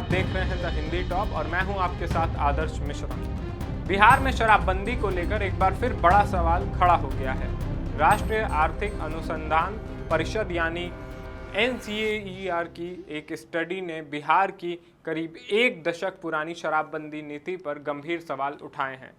देख रहे हैं द हिंदी टॉप और मैं हूं आपके साथ आदर्श मिश्रा। बिहार में शराबबंदी को लेकर एक बार फिर बड़ा सवाल खड़ा हो गया है। राष्ट्रीय आर्थिक अनुसंधान परिषद यानी NCAER की एक स्टडी ने बिहार की करीब एक दशक पुरानी शराबबंदी नीति पर गंभीर सवाल उठाए हैं।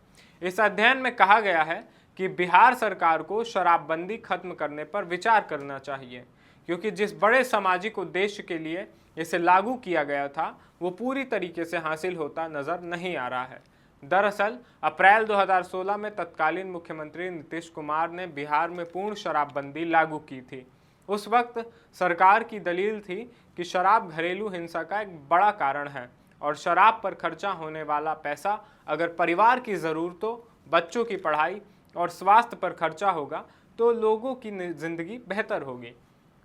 इस अध्ययन में कहा गया है कि बिहार सरकार को शराबबंदी खत्म करने पर विचार करना चाहिए, क्योंकि जिस बड़े सामाजिक उद्देश्य के लिए इसे लागू किया गया था वो पूरी तरीके से हासिल होता नजर नहीं आ रहा है। दरअसल अप्रैल 2016 में तत्कालीन मुख्यमंत्री नीतीश कुमार ने बिहार में पूर्ण शराबबंदी लागू की थी। उस वक्त सरकार की दलील थी कि शराब घरेलू हिंसा का एक बड़ा कारण है और शराब पर खर्चा होने वाला पैसा अगर परिवार की ज़रूरतों, बच्चों की पढ़ाई और स्वास्थ्य पर खर्चा होगा तो लोगों की जिंदगी बेहतर होगी।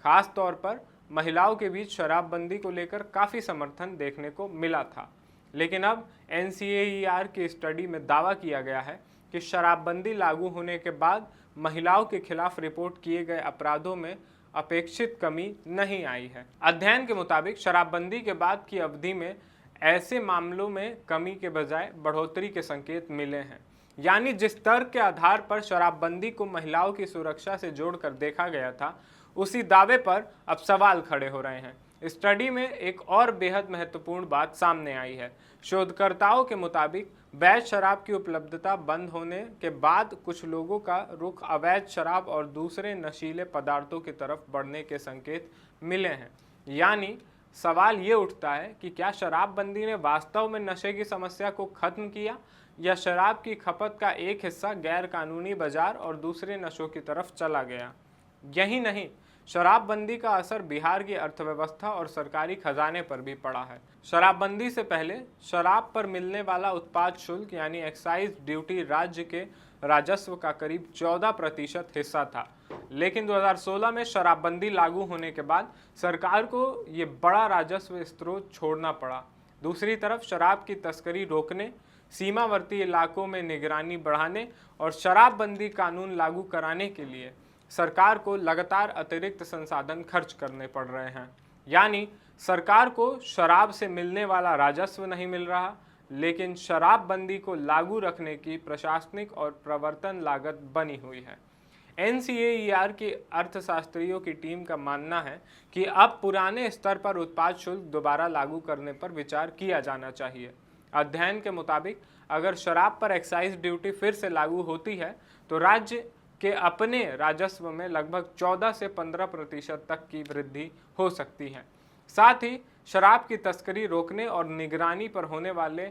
खास तौर पर महिलाओं के बीच शराबबंदी को लेकर काफ़ी समर्थन देखने को मिला था। लेकिन अब NCAER की स्टडी में दावा किया गया है कि शराबबंदी लागू होने के बाद महिलाओं के खिलाफ रिपोर्ट किए गए अपराधों में अपेक्षित कमी नहीं आई है। अध्ययन के मुताबिक शराबबंदी के बाद की अवधि में ऐसे मामलों में कमी के बजाय बढ़ोतरी के संकेत मिले हैं। यानी जिस तर्क के आधार पर शराबबंदी को महिलाओं की सुरक्षा से जोड़कर देखा गया था, उसी दावे पर अब सवाल खड़े हो रहे हैं। स्टडी में एक और बेहद महत्वपूर्ण बात सामने आई है। शोधकर्ताओं के मुताबिक वैध शराब की उपलब्धता बंद होने के बाद कुछ लोगों का रुख अवैध शराब और दूसरे नशीले पदार्थों की तरफ बढ़ने के संकेत मिले हैं। यानी सवाल ये उठता है कि क्या शराबबंदी ने वास्तव में नशे की समस्या को खत्म किया या शराब की खपत का एक हिस्सा गैर कानूनी बाजार और दूसरे नशों की तरफ चला गया। यही नहीं, शराबबंदी का असर बिहार की अर्थव्यवस्था और सरकारी खजाने पर भी पड़ा है। शराबबंदी से पहले शराब पर मिलने वाला उत्पाद शुल्क यानी एक्साइज ड्यूटी राज्य के राजस्व का करीब 14% हिस्सा था। लेकिन 2016 में शराबबंदी लागू होने के बाद सरकार को ये बड़ा राजस्व स्रोत छोड़ना पड़ा। दूसरी तरफ शराब की तस्करी रोकने, सीमावर्ती इलाकों में निगरानी बढ़ाने और शराबबंदी कानून लागू कराने के लिए सरकार को लगातार अतिरिक्त संसाधन खर्च करने पड़ रहे हैं। यानी सरकार को शराब से मिलने वाला राजस्व नहीं मिल रहा, लेकिन शराबबंदी को लागू रखने की प्रशासनिक और प्रवर्तन लागत बनी हुई है। NCAER की अर्थशास्त्रियों की टीम का मानना है कि अब पुराने स्तर पर उत्पाद शुल्क दोबारा लागू करने पर विचार किया जाना चाहिए। अध्ययन के मुताबिक अगर शराब पर एक्साइज ड्यूटी फिर से लागू होती है तो राज्य के अपने राजस्व में लगभग 14 से 15% तक की वृद्धि हो सकती है। साथ ही शराब की तस्करी रोकने और निगरानी पर होने वाले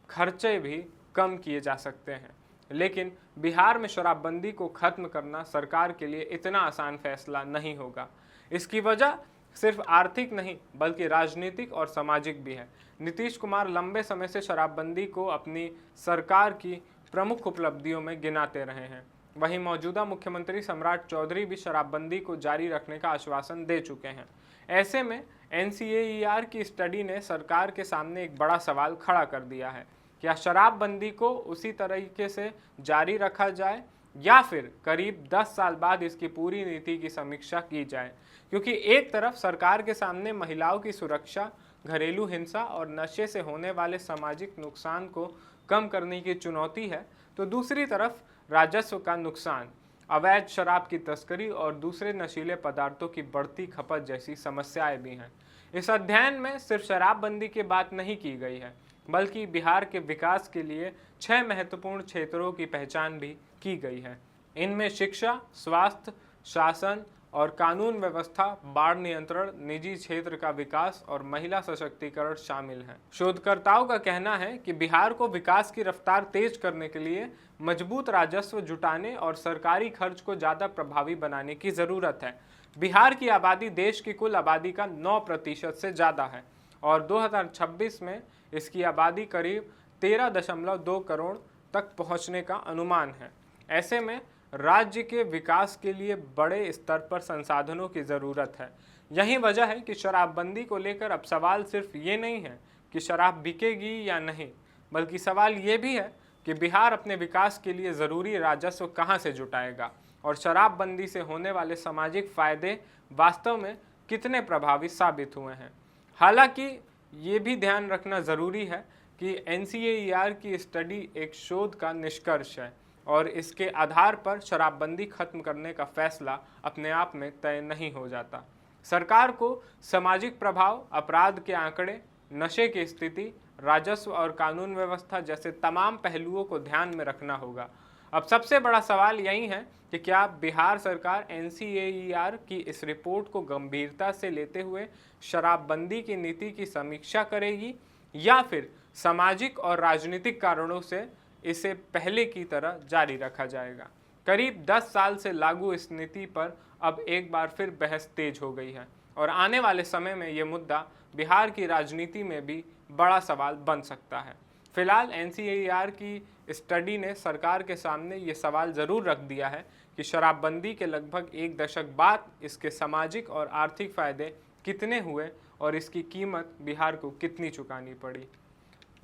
खर्चे भी कम किए जा सकते हैं। लेकिन बिहार में शराबबंदी को खत्म करना सरकार के लिए इतना आसान फैसला नहीं होगा। इसकी वजह सिर्फ आर्थिक नहीं बल्कि राजनीतिक और सामाजिक भी है। नीतीश कुमार लंबे समय से शराबबंदी को अपनी सरकार की प्रमुख उपलब्धियों में गिनाते रहे हैं। वहीं मौजूदा मुख्यमंत्री सम्राट चौधरी भी शराबबंदी को जारी रखने का आश्वासन दे चुके हैं। ऐसे में NCAER की स्टडी ने सरकार के सामने एक बड़ा सवाल खड़ा कर दिया है। क्या शराबबंदी को उसी तरीके से जारी रखा जाए या फिर करीब 10 साल बाद इसकी पूरी नीति की समीक्षा की जाए? क्योंकि एक तरफ सरकार के सामने महिलाओं की सुरक्षा, घरेलू हिंसा और नशे से होने वाले सामाजिक नुकसान को कम करने की चुनौती है, तो दूसरी तरफ राजस्व का नुकसान, अवैध शराब की तस्करी और दूसरे नशीले पदार्थों की बढ़ती खपत जैसी समस्याएं भी हैं। इस अध्ययन में सिर्फ शराबबंदी की बात नहीं की गई है, बल्कि बिहार के विकास के लिए 6 महत्वपूर्ण क्षेत्रों की पहचान भी की गई है। इनमें शिक्षा, स्वास्थ्य, शासन और कानून व्यवस्था, बाढ़ नियंत्रण, निजी क्षेत्र का विकास और महिला सशक्तिकरण शामिल हैं। शोधकर्ताओं का कहना है कि बिहार को विकास की रफ्तार तेज करने के लिए मजबूत राजस्व जुटाने और सरकारी खर्च को ज़्यादा प्रभावी बनाने की ज़रूरत है। बिहार की आबादी देश की कुल आबादी का 9% से ज़्यादा है और 2026 में इसकी आबादी करीब 13.2 करोड़ तक पहुँचने का अनुमान है। ऐसे में राज्य के विकास के लिए बड़े स्तर पर संसाधनों की ज़रूरत है। यही वजह है कि शराबबंदी को लेकर अब सवाल सिर्फ ये नहीं है कि शराब बिकेगी या नहीं, बल्कि सवाल ये भी है कि बिहार अपने विकास के लिए ज़रूरी राजस्व कहाँ से जुटाएगा और शराबबंदी से होने वाले सामाजिक फ़ायदे वास्तव में कितने प्रभावी साबित हुए हैं। हालांकि ये भी ध्यान रखना ज़रूरी है कि NCAER की स्टडी एक शोध का निष्कर्ष है और इसके आधार पर शराबबंदी खत्म करने का फैसला अपने आप में तय नहीं हो जाता। सरकार को सामाजिक प्रभाव, अपराध के आंकड़े, नशे की स्थिति, राजस्व और कानून व्यवस्था जैसे तमाम पहलुओं को ध्यान में रखना होगा। अब सबसे बड़ा सवाल यही है कि क्या बिहार सरकार NCAER की इस रिपोर्ट को गंभीरता से लेते हुए शराबबंदी की नीति की समीक्षा करेगी या फिर सामाजिक और राजनीतिक कारणों से इसे पहले की तरह जारी रखा जाएगा। करीब 10 साल से लागू इस नीति पर अब एक बार फिर बहस तेज हो गई है और आने वाले समय में ये मुद्दा बिहार की राजनीति में भी बड़ा सवाल बन सकता है। फिलहाल NCAER की स्टडी ने सरकार के सामने ये सवाल ज़रूर रख दिया है कि शराबबंदी के लगभग एक दशक बाद इसके सामाजिक और आर्थिक फ़ायदे कितने हुए और इसकी कीमत बिहार को कितनी चुकानी पड़ी।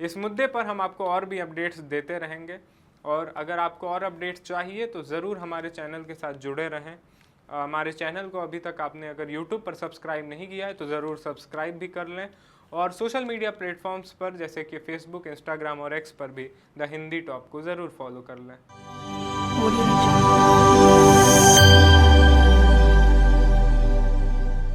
इस मुद्दे पर हम आपको और भी अपडेट्स देते रहेंगे और अगर आपको और अपडेट्स चाहिए तो ज़रूर हमारे चैनल के साथ जुड़े रहें। हमारे चैनल को अभी तक आपने अगर YouTube पर सब्सक्राइब नहीं किया है तो ज़रूर सब्सक्राइब भी कर लें और सोशल मीडिया प्लेटफॉर्म्स पर जैसे कि फेसबुक, इंस्टाग्राम और एक्स पर भी द हिंदी टॉप को ज़रूर फॉलो कर लें।